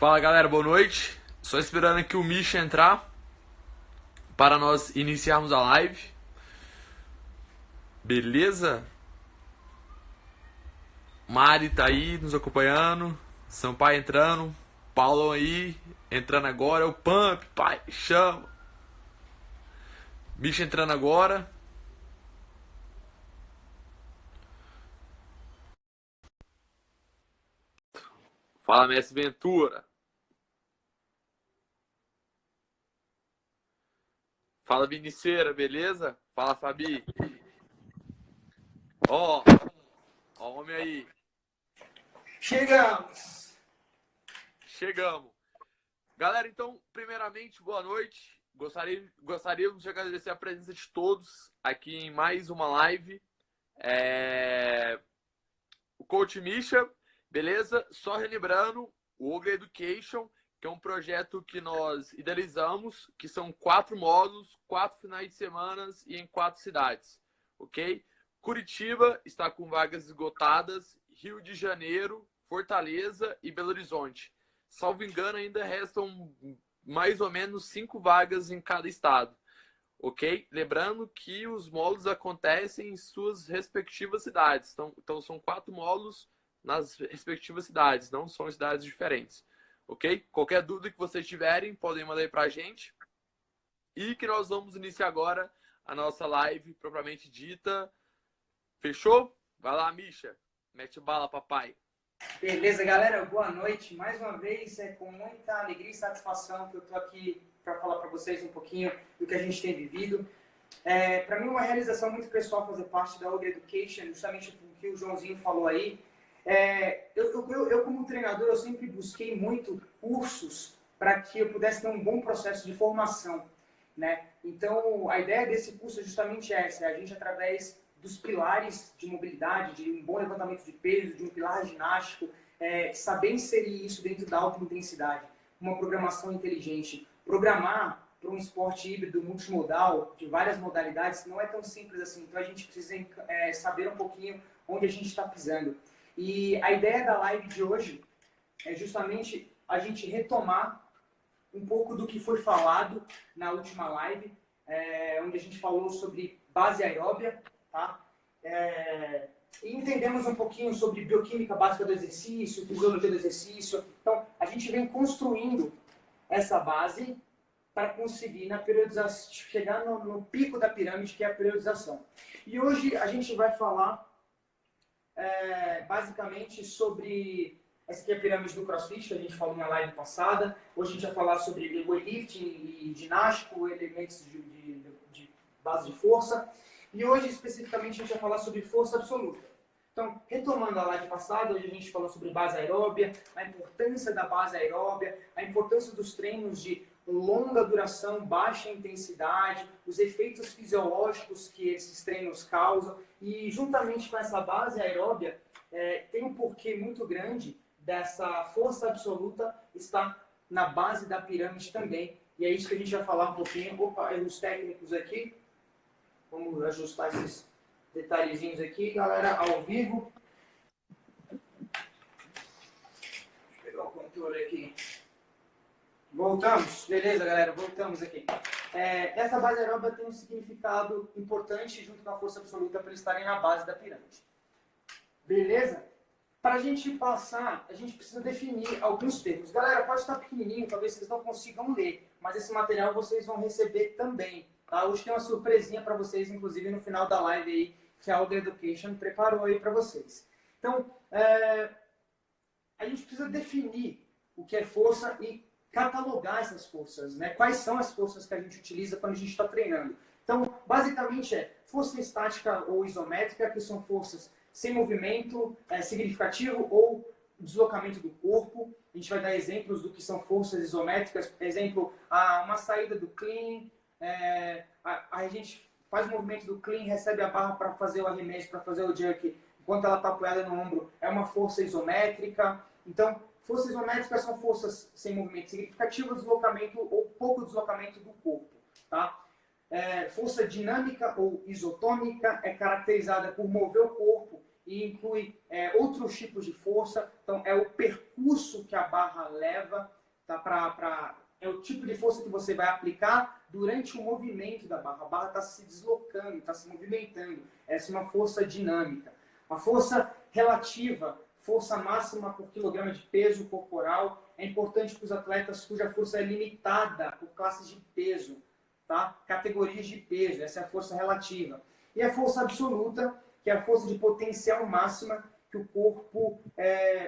Fala galera, boa noite. Só esperando aqui o Misha entrar para nós iniciarmos a live. Beleza? Mari tá aí nos acompanhando. Sampaio entrando. Paulão aí entrando agora. O Pump, pai, chama. Misha entrando agora. Fala Messi Ventura. Fala Viniceira, beleza? Fala Fabi. Ó, ó o homem aí. Chegamos! Chegamos. Galera, então, primeiramente, boa noite. Gostaríamos de agradecer a presença de todos aqui em mais uma live. O Coach Misha, beleza? Só relembrando, o Ogre Education, que é um projeto que nós idealizamos, que são 4 módulos, 4 finais de semana e em 4 cidades, ok? Curitiba está com vagas esgotadas, Rio de Janeiro, Fortaleza e Belo Horizonte. Salvo engano, ainda restam mais ou menos 5 vagas em cada estado, ok? Lembrando que os módulos acontecem em suas respectivas cidades. Então são 4 módulos nas respectivas cidades, não são cidades diferentes, ok? Qualquer dúvida que vocês tiverem, podem mandar aí pra gente. E que nós vamos iniciar agora a nossa live propriamente dita. Fechou? Vai lá, Misha. Mete bala, papai. Beleza, galera? Boa noite. Mais uma vez, é com muita alegria e satisfação que eu estou aqui para falar para vocês um pouquinho do que a gente tem vivido. Para mim, é uma realização muito pessoal fazer parte da Ogre Education, justamente o que o Joãozinho falou aí. Eu, como treinador, eu sempre busquei muito cursos para que eu pudesse ter um bom processo de formação, né? Então, a ideia desse curso é justamente essa, a gente, através dos pilares de mobilidade, de um bom levantamento de peso, de um pilar ginástico, saber inserir isso dentro da alta intensidade, uma programação inteligente. Programar para um esporte híbrido multimodal, de várias modalidades, não é tão simples assim. Então a gente precisa saber um pouquinho onde a gente está pisando. E a ideia da live de hoje é justamente a gente retomar um pouco do que foi falado na última live, onde a gente falou sobre base aeróbia, tá? E entendemos um pouquinho sobre bioquímica básica do exercício, fisiologia do exercício. Então, a gente vem construindo essa base para conseguir na periodização, chegar no pico da pirâmide, que é a periodização. E hoje a gente vai falar basicamente sobre... Essa aqui é a pirâmide do CrossFit, que a gente falou na live passada. Hoje a gente vai falar sobre weightlifting e ginástico, elementos de base de força. E hoje, especificamente, a gente vai falar sobre força absoluta. Então, retomando a live passada, hoje a gente falou sobre base aeróbia, a importância da base aeróbia, a importância dos treinos de longa duração, baixa intensidade, os efeitos fisiológicos que esses treinos causam. E, juntamente com essa base aeróbia, tem um porquê muito grande dessa força absoluta está na base da pirâmide também. E é isso que a gente vai falar um pouquinho. Opa, erros técnicos aqui. Vamos ajustar esses detalhezinhos aqui, galera, ao vivo. Deixa eu pegar o controle aqui. Voltamos. Beleza, galera, voltamos aqui. Essa base aeróbica tem um significado importante junto com a força absoluta para eles estarem na base da pirâmide. Beleza? Para a gente passar, a gente precisa definir alguns termos. Galera, pode estar pequenininho, talvez vocês não consigam ler, mas esse material vocês vão receber também. Tá? Hoje tem uma surpresinha para vocês, inclusive no final da live aí, que a Ogre Education preparou aí para vocês. Então, a gente precisa definir o que é força e catalogar essas forças, né? Quais são as forças que a gente utiliza quando a gente está treinando. Então, basicamente força estática ou isométrica, que são forças sem movimento significativo ou deslocamento do corpo. A gente vai dar exemplos do que são forças isométricas. Por exemplo, uma saída do clean, a gente faz o movimento do clean, recebe a barra para fazer o arremesso, para fazer o jerk, enquanto ela está apoiada no ombro, é uma força isométrica. Então, forças isométricas são forças sem movimento significativo, deslocamento ou pouco deslocamento do corpo. Tá? Força dinâmica ou isotônica é caracterizada por mover o corpo e inclui outros tipos de força. Então, é o percurso que a barra leva, tá? É o tipo de força que você vai aplicar durante o movimento da barra. A barra está se deslocando, está se movimentando. Essa é uma força dinâmica. A força relativa, força máxima por quilograma de peso corporal, é importante para os atletas cuja força é limitada por classes de peso, tá? Categorias de peso, essa é a força relativa. E a força absoluta, que é a força de potencial máxima que o corpo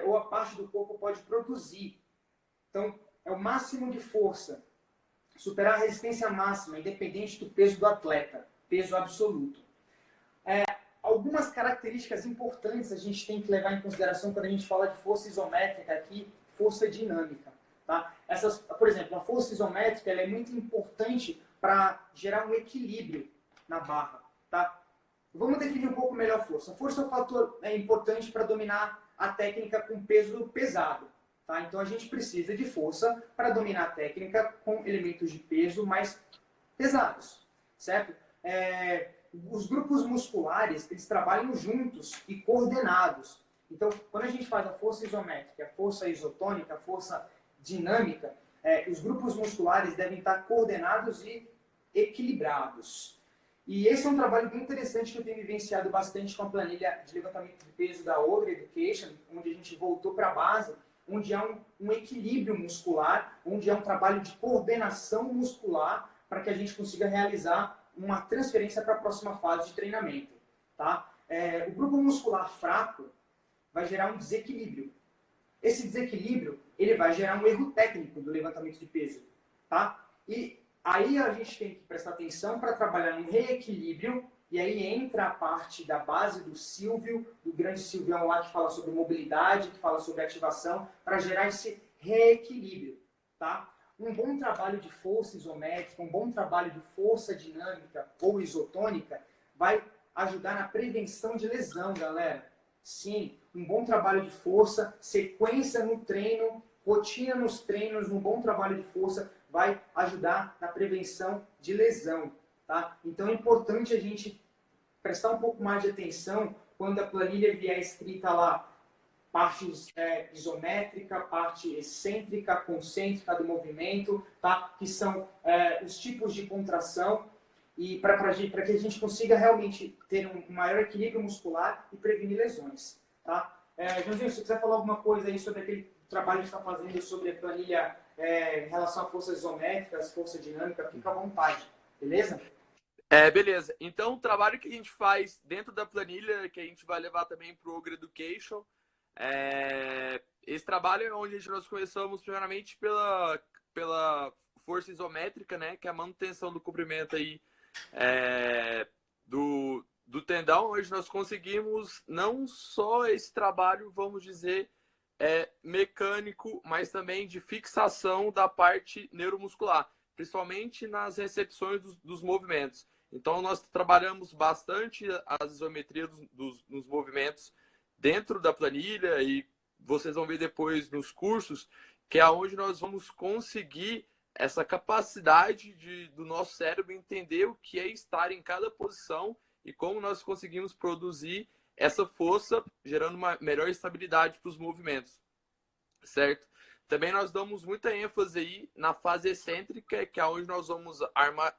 ou a parte do corpo pode produzir. Então, é o máximo de força. Superar a resistência máxima, independente do peso do atleta. Peso absoluto. Algumas características importantes a gente tem que levar em consideração quando a gente fala de força isométrica aqui, força dinâmica. Tá? Por exemplo, a força isométrica ela é muito importante para gerar um equilíbrio na barra. Tá? Vamos definir um pouco melhor a força. A força é um fator importante para dominar a técnica com peso pesado. Tá? Então a gente precisa de força para dominar a técnica com elementos de peso mais pesados. Certo? Os grupos musculares, eles trabalham juntos e coordenados. Então, quando a gente faz a força isométrica, a força isotônica, a força dinâmica, os grupos musculares devem estar coordenados e equilibrados. E esse é um trabalho bem interessante que eu tenho vivenciado bastante com a planilha de levantamento de peso da Ogre Education, onde a gente voltou para a base, onde há um equilíbrio muscular, onde há um trabalho de coordenação muscular para que a gente consiga realizar uma transferência para a próxima fase de treinamento. Tá? O grupo muscular fraco vai gerar um desequilíbrio. Esse desequilíbrio ele vai gerar um erro técnico do levantamento de peso. Tá? E aí a gente tem que prestar atenção para trabalhar no reequilíbrio, e aí entra a parte da base do Silvio, do grande Silvião lá que fala sobre mobilidade, que fala sobre ativação, para gerar esse reequilíbrio. Tá? Um bom trabalho de força isométrica, um bom trabalho de força dinâmica ou isotônica vai ajudar na prevenção de lesão, galera. Sim, um bom trabalho de força, sequência no treino, rotina nos treinos, um bom trabalho de força vai ajudar na prevenção de lesão. Tá? Então é importante a gente prestar um pouco mais de atenção quando a planilha vier escrita lá, parte isométrica, parte excêntrica, concêntrica do movimento, tá? Que são os tipos de contração, e para que a gente consiga realmente ter um maior equilíbrio muscular e prevenir lesões. Tá? Joãozinho, se você quiser falar alguma coisa aí sobre aquele trabalho que você está fazendo sobre a planilha em relação a forças isométricas, força dinâmica, fica à vontade, beleza? Beleza. Então, o trabalho que a gente faz dentro da planilha, que a gente vai levar também para o Ogre Education, esse trabalho é onde nós começamos primeiramente pela força isométrica, né, que é a manutenção do comprimento aí, do tendão, onde nós conseguimos não só esse trabalho, vamos dizer, mecânico, mas também de fixação da parte neuromuscular, principalmente nas recepções dos movimentos. Então, nós trabalhamos bastante as isometrias dos movimentos dentro da planilha, e vocês vão ver depois nos cursos, que é onde nós vamos conseguir essa capacidade do nosso cérebro entender o que é estar em cada posição e como nós conseguimos produzir essa força, gerando uma melhor estabilidade para os movimentos, certo? Também nós damos muita ênfase aí na fase excêntrica, que é onde nós vamos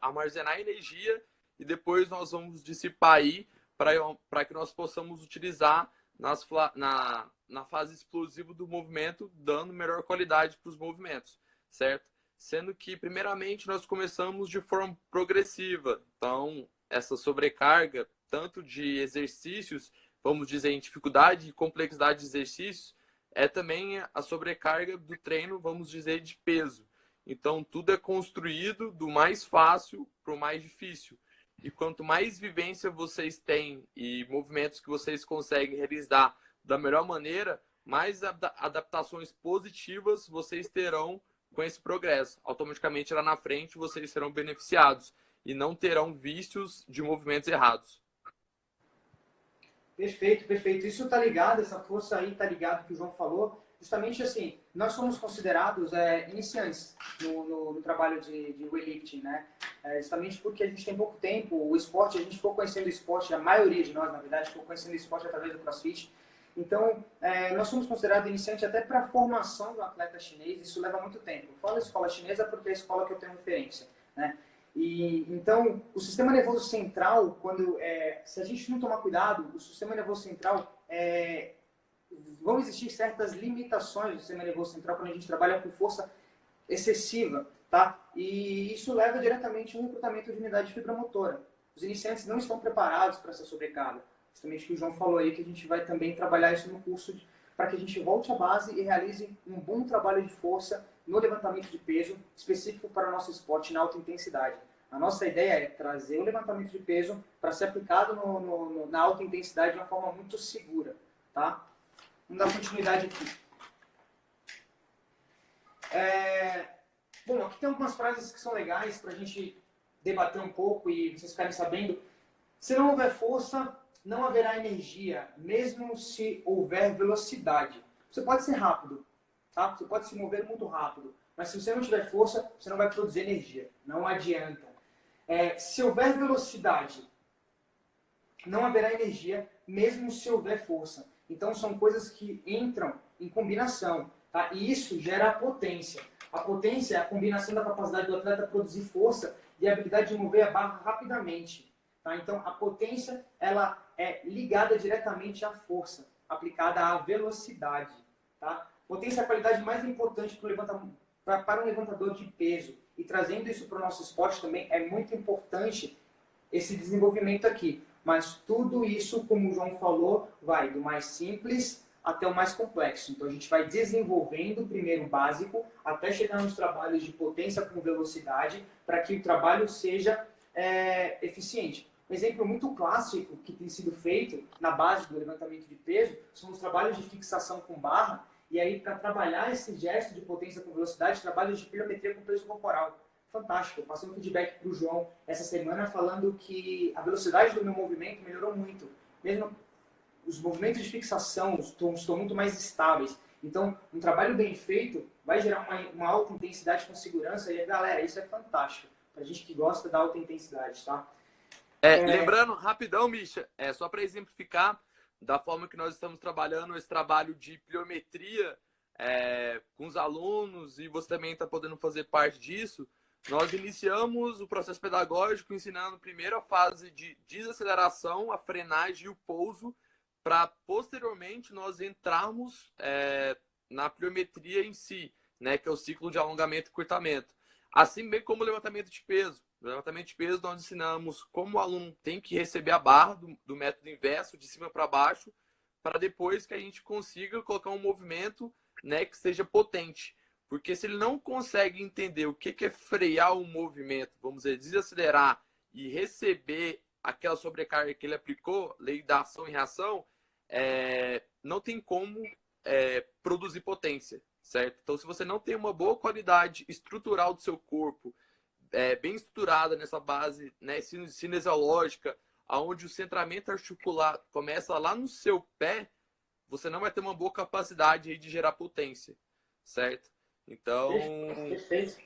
armazenar energia e depois nós vamos dissipar aí para que nós possamos utilizar na fase explosiva do movimento, dando melhor qualidade para os movimentos, certo? Sendo que, primeiramente, nós começamos de forma progressiva. Então, essa sobrecarga, tanto de exercícios, vamos dizer, em dificuldade e complexidade de exercícios, é também a sobrecarga do treino, vamos dizer, de peso. Então, tudo é construído do mais fácil para o mais difícil. E quanto mais vivência vocês têm e movimentos que vocês conseguem realizar da melhor maneira, mais adaptações positivas vocês terão com esse progresso. Automaticamente, lá na frente, vocês serão beneficiados e não terão vícios de movimentos errados. Perfeito, perfeito. Isso está ligado, essa força aí está ligado que o João falou, justamente assim, nós somos considerados iniciantes no trabalho de weightlifting, né? Justamente porque a gente tem pouco tempo, o esporte, a gente ficou conhecendo o esporte, a maioria de nós, na verdade, ficou conhecendo o esporte através do CrossFit. Então, nós somos considerados iniciantes até para a formação do atleta chinês, isso leva muito tempo. Eu falo escola chinesa porque é a escola que eu tenho referência, né? E, então, o sistema nervoso central, se a gente não tomar cuidado, o sistema nervoso central, vão existir certas limitações do sistema nervoso central quando a gente trabalha com força excessiva, tá? E isso leva diretamente ao recrutamento de unidade fibromotora. Os iniciantes não estão preparados para essa sobrecarga. Justamente o que o João falou aí, que a gente vai também trabalhar isso no curso para que a gente volte à base e realize um bom trabalho de força no levantamento de peso específico para o nosso esporte na alta intensidade. A nossa ideia é trazer o levantamento de peso para ser aplicado na alta intensidade de uma forma muito segura, tá? Vamos dar continuidade aqui. Bom, aqui tem algumas frases que são legais para a gente debater um pouco e vocês ficarem sabendo. Se não houver força, não haverá energia, mesmo se houver velocidade. Você pode ser rápido, tá? Você pode se mover muito rápido, mas se você não tiver força, você não vai produzir energia. Não adianta. Se houver velocidade, não haverá energia, mesmo se houver força. Então, são coisas que entram em combinação, tá? E isso gera a potência. A potência é a combinação da capacidade do atleta produzir força e a habilidade de mover a barra rapidamente. Tá? Então, a potência ela é ligada diretamente à força, aplicada à velocidade. Tá? Potência é a qualidade mais importante para um levantador de peso. E trazendo isso para o nosso esporte também, é muito importante esse desenvolvimento aqui. Mas tudo isso, como o João falou, vai do mais simples até o mais complexo. Então, a gente vai desenvolvendo primeiro o básico, até chegar nos trabalhos de potência com velocidade, para que o trabalho seja eficiente. Um exemplo muito clássico que tem sido feito na base do levantamento de peso são os trabalhos de fixação com barra, e aí para trabalhar esse gesto de potência com velocidade, trabalhos de pliometria com peso corporal. Fantástico. Eu passei um feedback para o João essa semana falando que a velocidade do meu movimento melhorou muito. Mesmo os movimentos de fixação estão muito mais estáveis. Então, um trabalho bem feito vai gerar uma alta intensidade com segurança. E, galera, isso é fantástico. Para gente que gosta da alta intensidade, tá? Lembrando, rapidão, Misha, só para exemplificar da forma que nós estamos trabalhando esse trabalho de pliometria com os alunos, e você também está podendo fazer parte disso. Nós iniciamos o processo pedagógico ensinando primeiro a fase de desaceleração, a frenagem e o pouso, para posteriormente nós entrarmos na pliometria em si, né, que é o ciclo de alongamento e encurtamento. Assim bem como o levantamento de peso. No levantamento de peso nós ensinamos como o aluno tem que receber a barra do método inverso, de cima para baixo, para depois que a gente consiga colocar um movimento, né, que seja potente. Porque se ele não consegue entender o que é frear o movimento, vamos dizer, desacelerar e receber aquela sobrecarga que ele aplicou, lei da ação e reação, não tem como produzir potência, certo? Então, se você não tem uma boa qualidade estrutural do seu corpo, bem estruturada nessa base, né, cinesiológica, onde o centramento articular começa lá no seu pé, você não vai ter uma boa capacidade aí de gerar potência, certo? Então, Perfeito.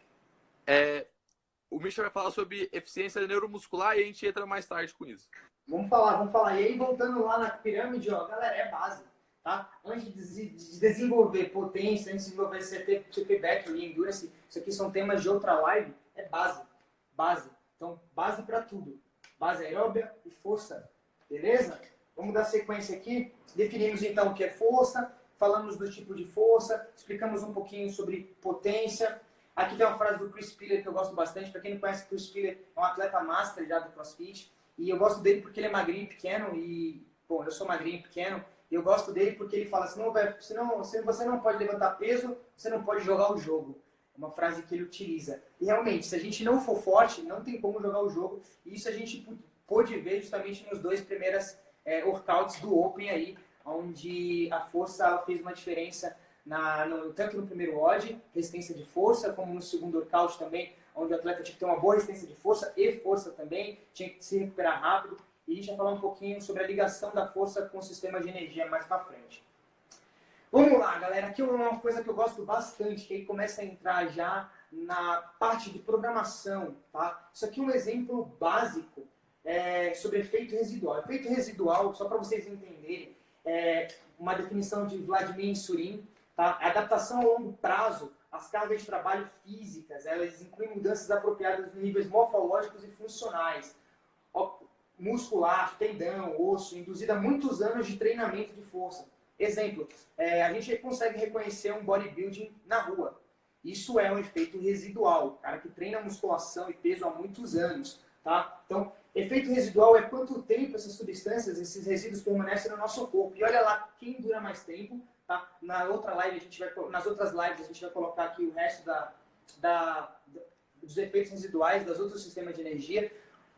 O Misha vai falar sobre eficiência neuromuscular e a gente entra mais tarde com isso. Vamos falar. E aí, voltando lá na pirâmide, ó, galera, é base, tá? Antes de desenvolver potência, antes de desenvolver CP back e endurance, isso aqui são temas de outra live, é base. Então, base para tudo. Base aeróbia e força, beleza? Vamos dar sequência aqui. Definimos então o que é força, falamos do tipo de força, explicamos um pouquinho sobre potência. Aqui tem uma frase do Chris Piller que eu gosto bastante. Para quem não conhece, o Chris Piller é um atleta master já do CrossFit. E eu gosto dele porque ele é magrinho e pequeno. E, bom, eu sou magrinho e pequeno. E eu gosto dele porque ele fala: se você não pode levantar peso, você não pode jogar o jogo. É uma frase que ele utiliza. E realmente, se a gente não for forte, não tem como jogar o jogo. E isso a gente pôde ver justamente nos dois primeiros workouts do Open aí, onde a força ela fez uma diferença tanto no primeiro WOD, resistência de força, como no segundo workout também, onde o atleta tinha que ter uma boa resistência de força e força também, tinha que se recuperar rápido. E a gente vai falar um pouquinho sobre a ligação da força com o sistema de energia mais para frente. Vamos lá, galera. Aqui é uma coisa que eu gosto bastante, que aí começa a entrar já na parte de programação, tá? Isso aqui é um exemplo básico sobre efeito residual. Efeito residual, só para vocês entenderem, é uma definição de Vladimir Surin, tá? A adaptação a longo prazo às cargas de trabalho físicas, elas incluem mudanças apropriadas nos níveis morfológicos e funcionais, muscular, tendão, osso, induzida a muitos anos de treinamento de força. Exemplo, a gente consegue reconhecer um bodybuilding na rua. Isso é um efeito residual, cara que treina musculação e peso há muitos anos, tá? Então, efeito residual é quanto tempo essas substâncias, esses resíduos permanecem no nosso corpo. E olha lá quem dura mais tempo, tá? Nas outras lives a gente vai colocar aqui o resto dos efeitos residuais dos outros sistemas de energia.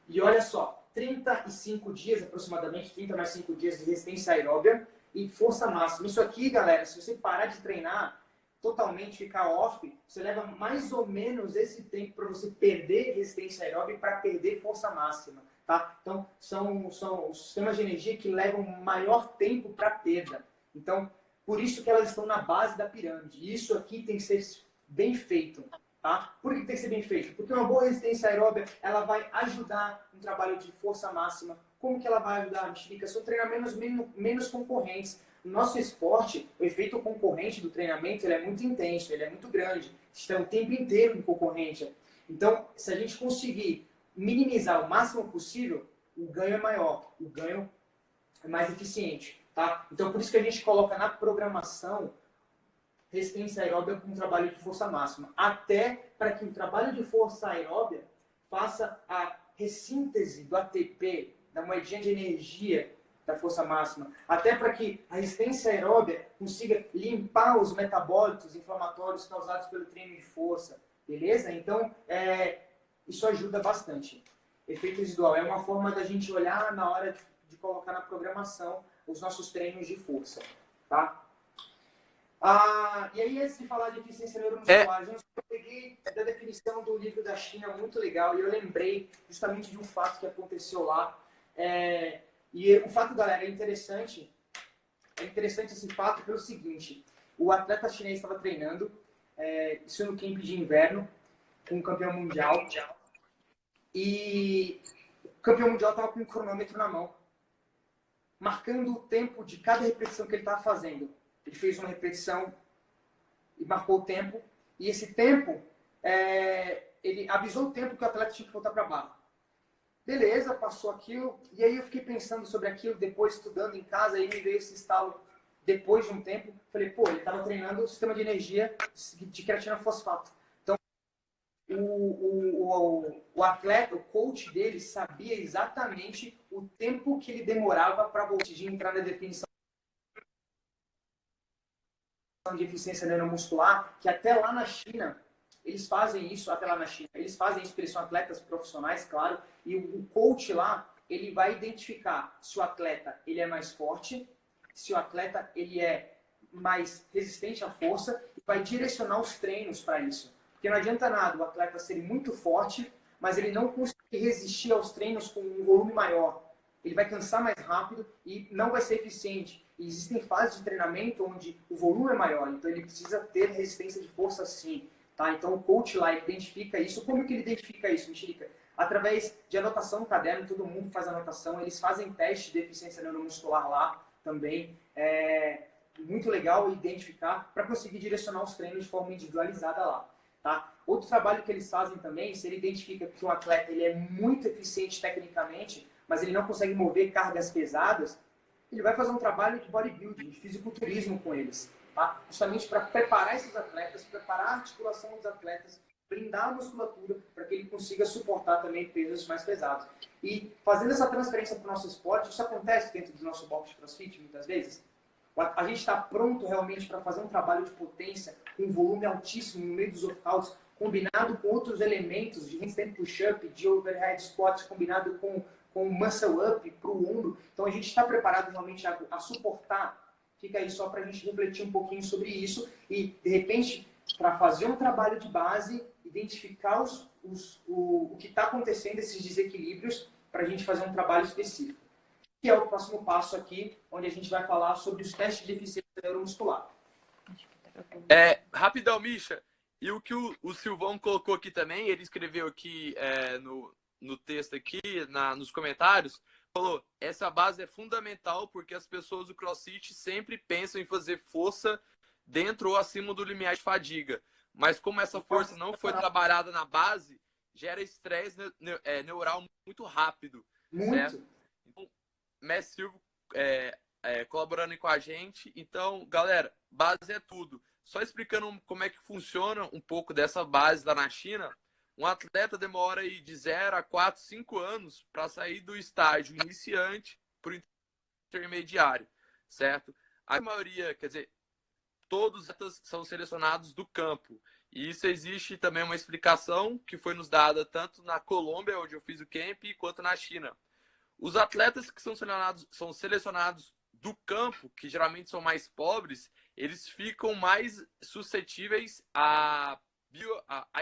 E olha só, 35 dias aproximadamente, 30 mais 5 dias de resistência aeróbia e força máxima. Isso aqui, galera, se você parar de treinar, totalmente ficar off, você leva mais ou menos esse tempo para você perder resistência aeróbica e para perder força máxima, tá? Então, são os sistemas de energia que levam maior tempo para perda. Então, por isso que elas estão na base da pirâmide. Isso aqui tem que ser bem feito, tá? Por que tem que ser bem feito? Porque uma boa resistência aeróbica, ela vai ajudar no trabalho de força máxima. Como que ela vai ajudar? Mexerica? São treinamentos menos concorrentes. No nosso esporte, o efeito concorrente do treinamento ele é muito intenso, ele é muito grande. Está o tempo inteiro em concorrente. Então, se a gente conseguir minimizar o máximo possível, o ganho é maior, o ganho é mais eficiente. Tá? Então, por isso que a gente coloca na programação resistência aeróbia com trabalho de força máxima. Até para que o trabalho de força aeróbia faça a ressíntese do ATP, da moedinha de energia da força máxima, até para que a resistência aeróbia consiga limpar os metabólitos inflamatórios causados pelo treino de força, beleza? Então, isso ajuda bastante. Efeito residual é uma forma da gente olhar na hora de colocar na programação os nossos treinos de força, tá? E aí, antes de falar de eficiência neuromuscular, eu peguei da definição do livro da China, muito legal, e eu lembrei justamente de um fato que aconteceu lá. E o fato, galera, é interessante esse fato pelo seguinte: o atleta chinês estava treinando, isso no camp de inverno, com o campeão mundial, e o campeão mundial estava com um cronômetro na mão, marcando o tempo de cada repetição que ele estava fazendo. Ele fez uma repetição e marcou o tempo, e esse tempo, ele avisou o tempo que o atleta tinha que voltar para a barra. Beleza, passou aquilo, e aí eu fiquei pensando sobre aquilo, depois estudando em casa, aí me veio esse estalo depois de um tempo. Falei, pô, ele estava treinando o sistema de energia de creatina fosfato. Então, o atleta, o coach dele, sabia exatamente o tempo que ele demorava para voltar de entrar na definição de eficiência neuromuscular, que até lá na China, eles fazem isso, até lá na China, eles fazem isso porque eles são atletas profissionais, claro, e o coach lá, ele vai identificar se o atleta ele é mais forte, se o atleta ele é mais resistente à força, e vai direcionar os treinos para isso. Porque não adianta nada o atleta ser muito forte, mas ele não conseguir resistir aos treinos com um volume maior. Ele vai cansar mais rápido e não vai ser eficiente. E existem fases de treinamento onde o volume é maior, então ele precisa ter resistência de força sim. Tá? Então o coach lá identifica isso. Como que ele identifica isso, Mexerica? Através de anotação no caderno, todo mundo faz anotação, eles fazem teste de eficiência neuromuscular lá também. É muito legal identificar para conseguir direcionar os treinos de forma individualizada lá. Tá? Outro trabalho que eles fazem também, se ele identifica que um atleta ele é muito eficiente tecnicamente, mas ele não consegue mover cargas pesadas, ele vai fazer um trabalho de bodybuilding, de fisiculturismo com eles. Tá? Justamente para preparar esses atletas, preparar a articulação dos atletas, blindar a musculatura para que ele consiga suportar também pesos mais pesados. E fazendo essa transferência para o nosso esporte, isso acontece dentro do nosso box de crossfit muitas vezes. A gente está pronto realmente para fazer um trabalho de potência com um volume altíssimo no meio dos workouts, combinado com outros elementos de handstand push-up, de overhead squats, combinado com muscle up para o ombro. Então a gente está preparado realmente a suportar. Fica aí só para a gente refletir um pouquinho sobre isso e, de repente, para fazer um trabalho de base, identificar o que está acontecendo, esses desequilíbrios, para a gente fazer um trabalho específico. Que é o próximo passo aqui, onde a gente vai falar sobre os testes de eficiência neuromuscular. Rapidão, Misha. E o que o Silvão colocou aqui também, ele escreveu aqui no texto aqui, nos comentários, falou, essa base é fundamental porque as pessoas do CrossFit sempre pensam em fazer força dentro ou acima do limiar de fadiga. Mas como essa força não foi trabalhada na base, gera estresse neural muito rápido. Muito. Certo? Então, Mestre Silvio colaborando com a gente. Então, galera, base é tudo. Só explicando como é que funciona um pouco dessa base lá na China, um atleta demora aí de 0 a 4, 5 anos para sair do estágio iniciante para o intermediário, certo? A maioria, quer dizer, todos são selecionados do campo. E isso existe também uma explicação que foi nos dada tanto na Colômbia, onde eu fiz o camp, quanto na China. Os atletas que são selecionados do campo, que geralmente são mais pobres, eles ficam mais suscetíveis a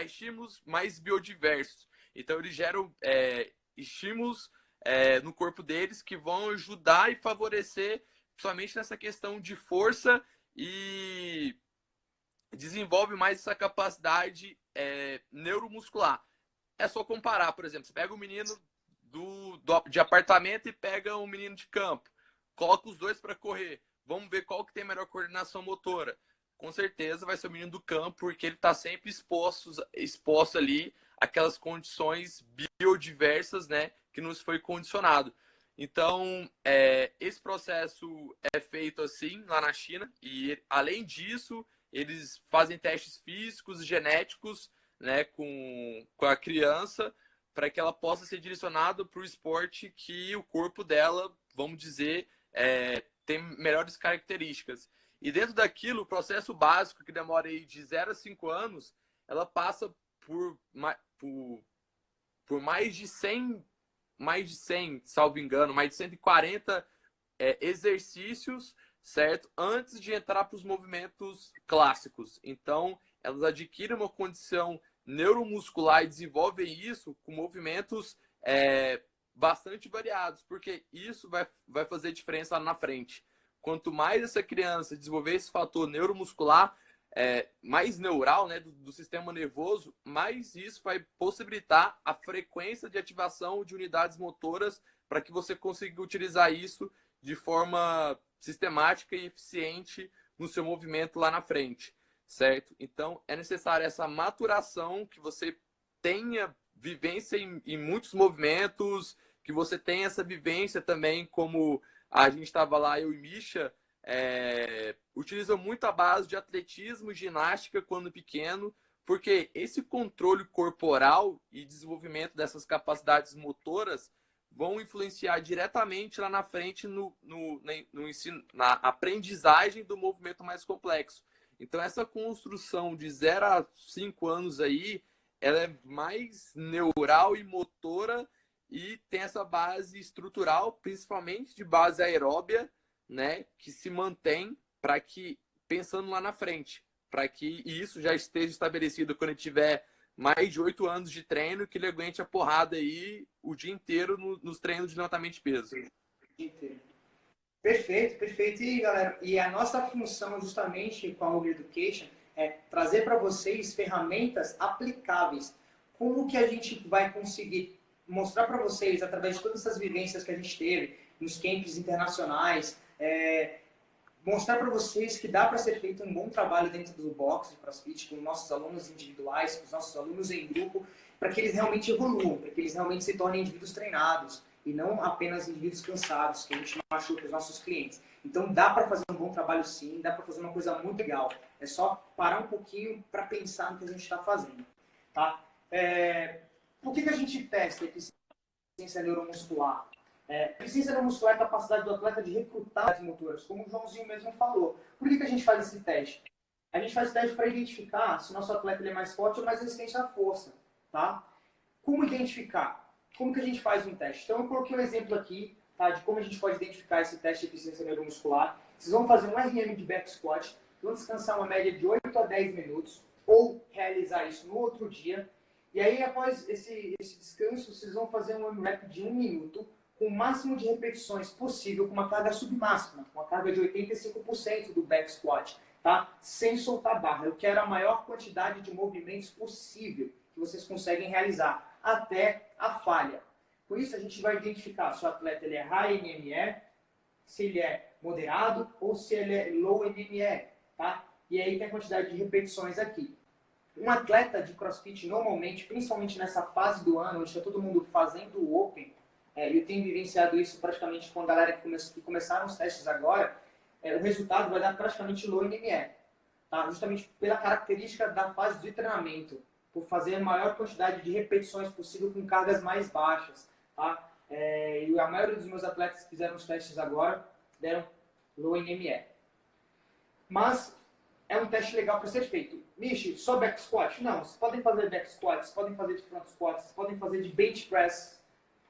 estímulos mais biodiversos. Então, eles geram estímulos no corpo deles que vão ajudar e favorecer, principalmente nessa questão de força, e desenvolve mais essa capacidade neuromuscular. É só comparar, por exemplo, você pega um menino de apartamento e pega um menino de campo. Coloca os dois para correr. Vamos ver qual que tem a melhor coordenação motora. Com certeza vai ser o menino do campo, porque ele está sempre exposto ali àquelas condições biodiversas, né, que nos foi condicionado. Então, esse processo é feito assim lá na China e, além disso, eles fazem testes físicos e genéticos, né, com a criança para que ela possa ser direcionada para o esporte que o corpo dela, vamos dizer, tem melhores características. E dentro daquilo, o processo básico, que demora aí de 0 a 5 anos, ela passa por mais de 100, salvo engano, mais de 140 exercícios, certo? Antes de entrar para os movimentos clássicos. Então, elas adquirem uma condição neuromuscular e desenvolvem isso com movimentos bastante variados, porque isso vai fazer diferença lá na frente. Quanto mais essa criança desenvolver esse fator neuromuscular, mais neural, né, do sistema nervoso, mais isso vai possibilitar a frequência de ativação de unidades motoras para que você consiga utilizar isso de forma sistemática e eficiente no seu movimento lá na frente, certo? Então, é necessária essa maturação, que você tenha vivência em muitos movimentos, que você tenha essa vivência também, como a gente estava lá, eu e Misha, utiliza muito a base de atletismo e ginástica quando pequeno, porque esse controle corporal e desenvolvimento dessas capacidades motoras vão influenciar diretamente lá na frente no ensino, na aprendizagem do movimento mais complexo. Então, essa construção de 0 a 5 anos aí, ela é mais neural e motora e tem essa base estrutural, principalmente de base aeróbia, né, que se mantém para que, pensando lá na frente, para que isso já esteja estabelecido quando ele tiver mais de 8 anos de treino, que ele aguente a porrada aí o dia inteiro nos treinos de levantamento de peso. Perfeito, perfeito. E, galera, e a nossa função justamente com a Ogre Education é trazer para vocês ferramentas aplicáveis. Como que a gente vai conseguir mostrar para vocês, através de todas essas vivências que a gente teve, nos camps internacionais, mostrar para vocês que dá para ser feito um bom trabalho dentro do box de CrossFit, com nossos alunos individuais, com os nossos alunos em grupo, para que eles realmente evoluam, para que eles realmente se tornem indivíduos treinados e não apenas indivíduos cansados, que a gente machuca os nossos clientes. Então dá para fazer um bom trabalho sim, dá para fazer uma coisa muito legal. É só parar um pouquinho para pensar no que a gente está fazendo. Tá? Por que a gente testa a eficiência neuromuscular? Eficiência neuromuscular é a capacidade do atleta de recrutar as motoras, como o Joãozinho mesmo falou. Por que a gente faz esse teste? A gente faz o teste para identificar se o nosso atleta é mais forte ou mais resistente à força. Tá? Como identificar? Como que a gente faz um teste? Então eu coloquei um exemplo aqui, tá, de como a gente pode identificar esse teste de eficiência neuromuscular. Vocês vão fazer um RM de back squat, vão descansar uma média de 8 a 10 minutos, ou realizar isso no outro dia. E aí, após esse descanso, vocês vão fazer um AMRAP de 1 minuto, com o máximo de repetições possível, com uma carga submáxima, com uma carga de 85% do back squat, tá? Sem soltar a barra. Eu quero a maior quantidade de movimentos possível que vocês conseguem realizar, até a falha. Com isso, a gente vai identificar se o atleta ele é high NME, se ele é moderado ou se ele é low NME, tá? E aí tem a quantidade de repetições aqui. Um atleta de CrossFit, normalmente, principalmente nessa fase do ano, onde está todo mundo fazendo o Open, eu tenho vivenciado isso praticamente com a galera que começaram os testes agora, o resultado vai dar praticamente low NME, tá? Justamente pela característica da fase de treinamento, por fazer a maior quantidade de repetições possível com cargas mais baixas, tá? E a maioria dos meus atletas que fizeram os testes agora deram low NME. Mas é um teste legal para ser feito. Michi, só back squat? Não, vocês podem fazer back squat, vocês podem fazer de front squat, vocês podem fazer de bench press,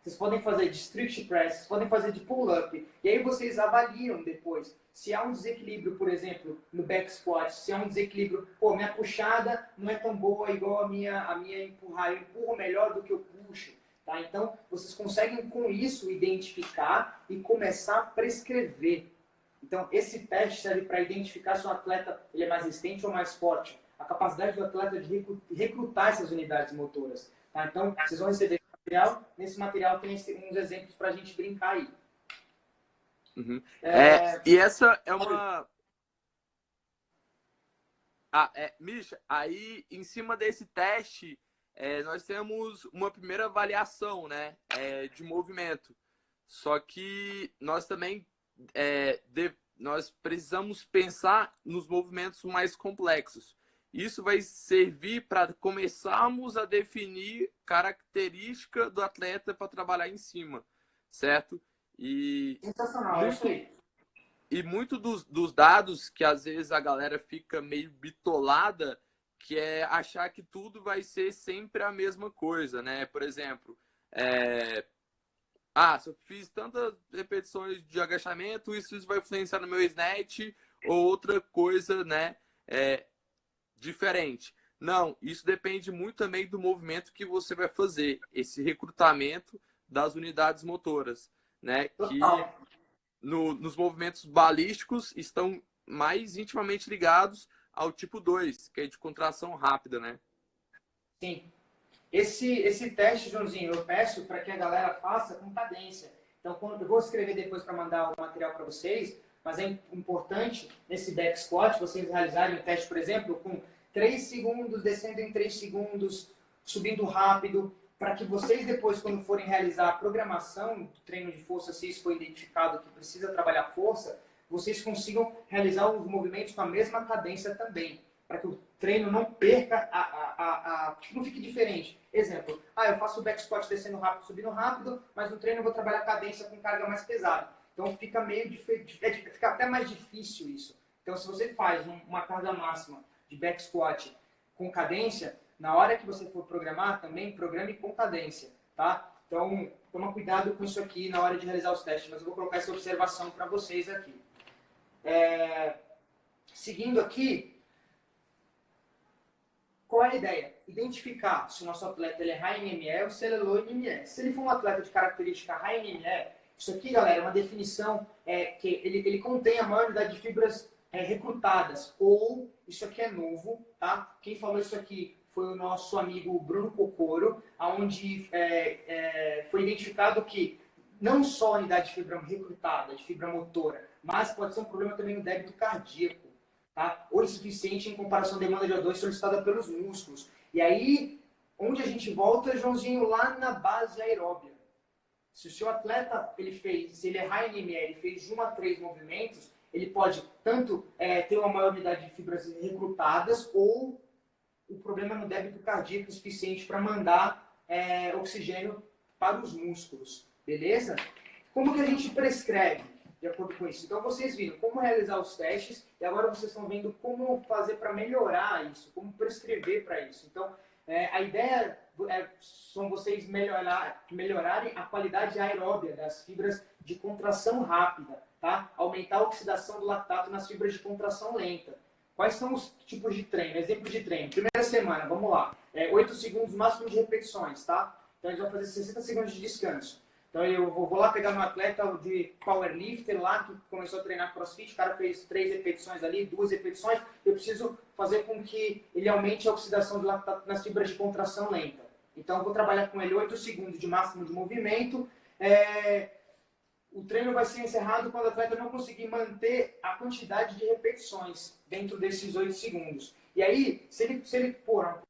vocês podem fazer de strict press, vocês podem fazer de pull-up. E aí vocês avaliam depois se há um desequilíbrio, por exemplo, no back squat, se há um desequilíbrio, pô, minha puxada não é tão boa igual a minha empurrar, eu empurro melhor do que eu puxo. Tá? Então, vocês conseguem com isso identificar e começar a prescrever. Então, esse teste serve para identificar se o atleta ele é mais resistente ou mais forte. A capacidade do atleta de recrutar essas unidades motoras. Tá? Então, vocês vão receber esse material. Nesse material tem uns exemplos para a gente brincar aí. Uhum. E essa é uma... Misha, aí em cima desse teste, nós temos uma primeira avaliação, né, de movimento. Só que nós também nós precisamos pensar nos movimentos mais complexos. Isso vai servir para começarmos a definir característica do atleta para trabalhar em cima, certo? Sensacional, é isso aí. E muito dos dados que às vezes a galera fica meio bitolada, que é achar que tudo vai ser sempre a mesma coisa, né? Por exemplo, se eu fiz tantas repetições de agachamento, isso vai influenciar no meu snatch ou outra coisa, né? Diferente. Não, isso depende muito também do movimento que você vai fazer, esse recrutamento das unidades motoras, né? Que nos movimentos balísticos estão mais intimamente ligados ao tipo 2, que é de contração rápida, né? Sim. Esse teste, Joãozinho, eu peço para que a galera faça com cadência. Então, eu vou escrever depois para mandar o material para vocês, mas é importante, nesse back squat, vocês realizarem o teste, por exemplo, com 3 segundos, descendo em 3 segundos, subindo rápido, para que vocês depois, quando forem realizar a programação do treino de força, se isso for identificado que precisa trabalhar força, vocês consigam realizar os movimentos com a mesma cadência também, para que o treino não perca, não fique diferente. Exemplo, eu faço o back squat descendo rápido, subindo rápido, mas no treino eu vou trabalhar cadência com carga mais pesada. Então fica fica até mais difícil isso. Então se você faz uma carga máxima de back squat com cadência, na hora que você for programar, também programe com cadência, tá? Então, toma cuidado com isso aqui na hora de realizar os testes, mas eu vou colocar essa observação para vocês aqui. Seguindo aqui, qual é a ideia? Identificar se o nosso atleta ele é high NME ou se ele é low NME. Se ele for um atleta de característica high NME, isso aqui, galera, é uma definição que ele contém a maior unidade de fibras recrutadas, ou isso aqui é novo, tá? Quem falou isso aqui foi o nosso amigo Bruno Cocoro, onde foi identificado que não só a unidade de fibra recrutada, de fibra motora, mas pode ser um problema também no débito cardíaco, tá? Ou insuficiente em comparação à demanda de O2 solicitada pelos músculos. E aí, onde a gente volta, Joãozinho, lá na base aeróbia. Se o seu atleta, se ele é high NME, ele fez de 1 a 3 movimentos, ele pode tanto ter uma maior unidade de fibras recrutadas ou o problema no débito cardíaco suficiente para mandar oxigênio para os músculos, beleza? Como que a gente prescreve de acordo com isso? Então vocês viram como realizar os testes e agora vocês estão vendo como fazer para melhorar isso, como prescrever para isso. Então a ideia são vocês melhorarem a qualidade aeróbia das fibras de contração rápida, tá? Aumentar a oxidação do lactato nas fibras de contração lenta. Quais são os tipos de treino? Exemplos de treino. Primeira semana, vamos lá. 8 segundos máximo de repetições, tá? Então a gente vai fazer 60 segundos de descanso. Então eu vou lá pegar meu atleta de powerlifter lá, que começou a treinar crossfit, o cara fez 3 repetições ali, 2 repetições, eu preciso fazer com que ele aumente a oxidação de lactato nas fibras de contração lenta. Então eu vou trabalhar com ele 8 segundos de máximo de movimento. O treino vai ser encerrado quando o atleta não conseguir manter a quantidade de repetições dentro desses 8 segundos. E aí, se ele pôr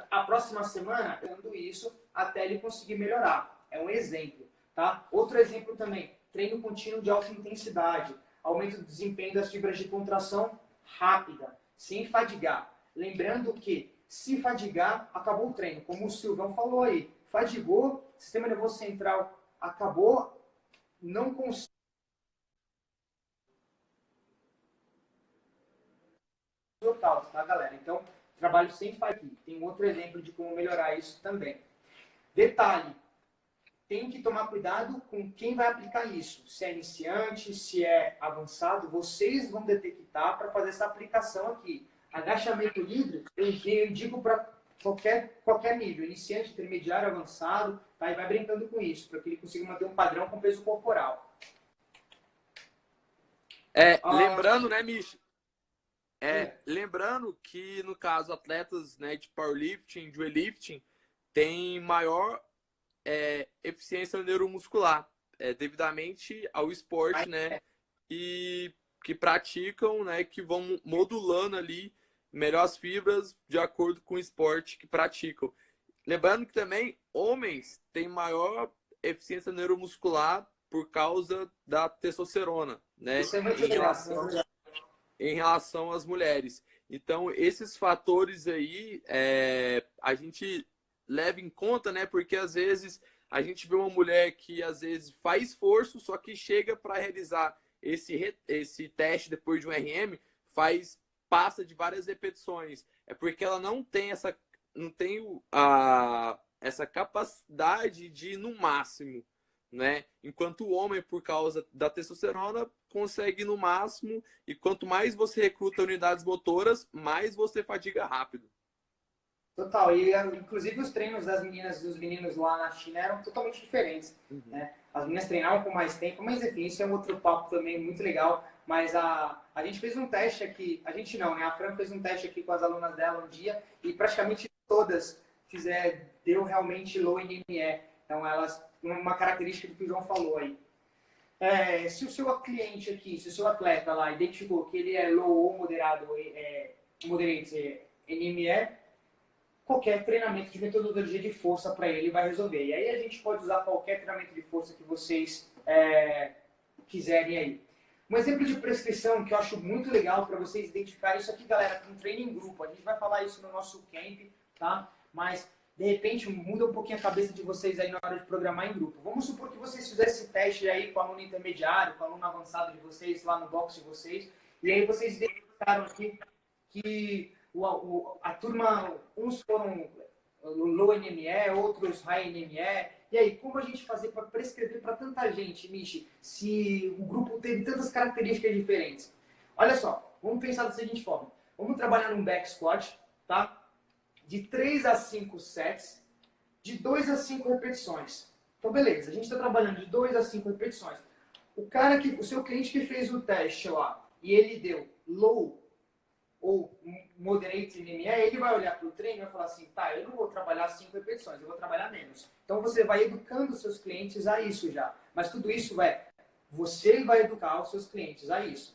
a próxima semana, dando isso até ele conseguir melhorar. É um exemplo, tá? Outro exemplo também, treino contínuo de alta intensidade, aumento do desempenho das fibras de contração rápida, sem fadigar. Lembrando que, se fadigar, acabou o treino. Como o Silvão falou aí, fadigou, sistema nervoso central acabou, não consegue resultados, tá, galera? Então, trabalho sem fadiga. Tem outro exemplo de como melhorar isso também. Detalhe, tem que tomar cuidado com quem vai aplicar isso. Se é iniciante, se é avançado, vocês vão detectar para fazer essa aplicação aqui. Agachamento livre, eu indico para qualquer nível, iniciante, intermediário, avançado, tá? E vai brincando com isso, para que ele consiga manter um padrão com peso corporal. Lembrando, né, Mish? Lembrando que, no caso, atletas, né, de powerlifting, de weightlifting, tem maior eficiência neuromuscular, devidamente ao esporte, né, e que praticam, né, que vão modulando ali melhor as fibras de acordo com o esporte que praticam. Lembrando que também homens têm maior eficiência neuromuscular por causa da testosterona, né, Isso é muito legal. em relação às mulheres. Então, esses fatores aí, a gente leva em conta, né? Porque às vezes a gente vê uma mulher que às vezes faz esforço, só que chega para realizar esse teste depois de um RM, passa de várias repetições. É porque ela não tem essa capacidade de ir no máximo, né? Enquanto o homem, por causa da testosterona, consegue ir no máximo, e quanto mais você recruta unidades motoras, mais você fadiga rápido. Total, e inclusive os treinos das meninas e dos meninos lá na China eram totalmente diferentes, né? As meninas treinavam com mais tempo, mas enfim, isso é um outro papo também muito legal. Mas a gente fez um teste aqui, a gente não, né? A Fran fez um teste aqui com as alunas dela um dia e praticamente todas deu realmente low NME. Então, elas, uma característica do que o João falou aí. Se o seu cliente aqui, se o seu atleta lá identificou que ele é low ou moderado, moderate NME, qualquer treinamento de metodologia de força para ele vai resolver. E aí a gente pode usar qualquer treinamento de força que vocês quiserem aí. Um exemplo de prescrição que eu acho muito legal para vocês identificarem isso aqui, galera, com treino em grupo. A gente vai falar isso no nosso camp, tá? Mas, de repente, muda um pouquinho a cabeça de vocês aí na hora de programar em grupo. Vamos supor que vocês fizessem esse teste aí com o aluno intermediário, com o aluno avançado de vocês, lá no box de vocês, e aí vocês identificaram aqui que a turma, uns foram low NME, outros high NME. E aí, como a gente fazer para prescrever para tanta gente, Michi, se o grupo teve tantas características diferentes? Olha só, vamos pensar da seguinte forma. Vamos trabalhar num back squat, tá? De 3 a 5 sets, de 2 a 5 repetições. Então, beleza, a gente está trabalhando de 2 a 5 repetições. O seu cliente que fez o teste lá, e ele deu low ou moderate NME, ele vai olhar para o treino e vai falar assim, tá, eu não vou trabalhar 5 repetições, eu vou trabalhar menos. Então você vai educando os seus clientes a isso já. Mas tudo isso você vai educar os seus clientes a isso.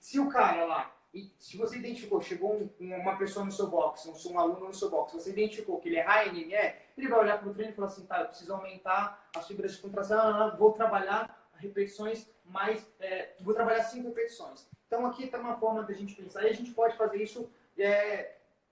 Se o cara lá, se você identificou, chegou uma pessoa no seu box, um aluno no seu box, você identificou que ele é high NME, ele vai olhar para o treino e falar assim, tá, eu preciso aumentar as fibras de contração, vou trabalhar repetições vou trabalhar 5 repetições. Então aqui está uma forma da gente pensar, e a gente pode fazer isso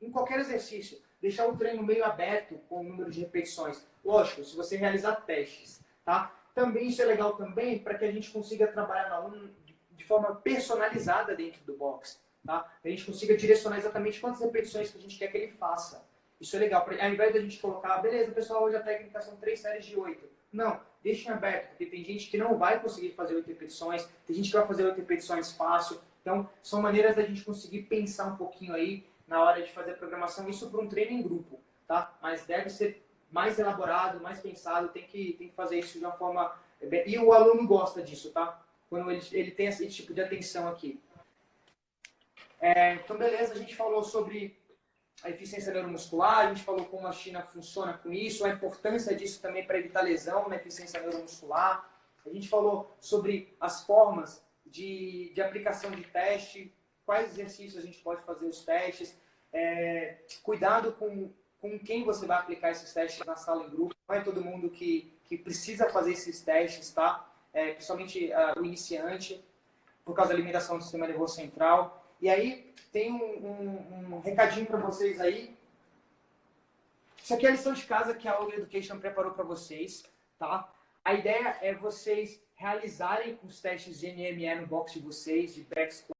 em qualquer exercício. Deixar o treino meio aberto com o número de repetições. Lógico, se você realizar testes, tá? Também isso é legal também para que a gente consiga trabalhar no aluno de forma personalizada dentro do box, tá? A gente consiga direcionar exatamente quantas repetições que a gente quer que ele faça. Isso é legal. Ao invés da gente colocar, beleza, pessoal, hoje a técnica são 3 séries de 8. Não, deixem aberto, porque tem gente que não vai conseguir fazer 8 repetições, tem gente que vai fazer 8 repetições fácil. Então, são maneiras da gente conseguir pensar um pouquinho aí na hora de fazer a programação, isso para um treino em grupo, tá? Mas deve ser mais elaborado, mais pensado, tem que fazer isso de uma forma... E o aluno gosta disso, tá? Quando ele tem esse tipo de atenção aqui. Então, beleza, a gente falou sobre a eficiência neuromuscular, a gente falou como a China funciona com isso, a importância disso também para evitar lesão na eficiência neuromuscular. A gente falou sobre as formas de aplicação de teste, quais exercícios a gente pode fazer os testes, cuidado com quem você vai aplicar esses testes na sala em grupo. Não é todo mundo que precisa fazer esses testes, tá? Principalmente o iniciante, por causa da limitação do sistema nervoso central. E aí, tem um recadinho para vocês aí. Isso aqui é a lição de casa que a Ogre Education preparou para vocês, tá? A ideia é vocês realizarem os testes de NME no box de vocês, de back squat,